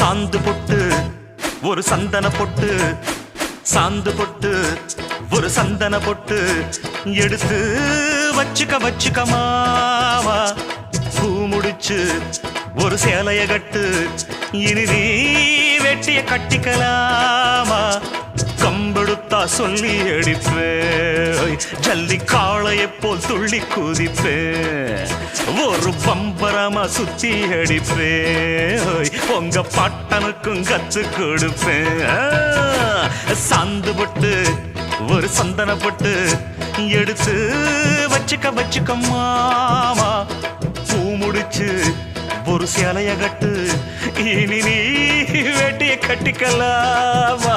சாந்து பொட்டு ஒரு சந்தன பொட்டு, சாந்து பொட்டு ஒரு சந்தன பொட்டு எடுத்து வச்சுக்க வச்சுக்க மாவா. பூ முடிச்சு ஒரு சேலைய கட்டு, இனி நீ வெட்டிய கட்டிக்கலாமா. கம்பெடுத்தா சொல்லி அடிப்பேன், ஜல்லி காளையை போல் துள்ளி குதிப்பேன், ஒரு பம்பரமா சுத்தி அடிப்பேன், உங்க பாட்டனுக்கும் கத்து கொடுப்பேன். சாந்து பொட்டு ஒரு சந்தன பொட்டு எடுத்து வச்சுக்க வச்சுக்க மாமா. பூ முடிச்சு ஒரு சேலைய கட்டு, இனி நீ வேட்டிய கட்டிக்கலாமா.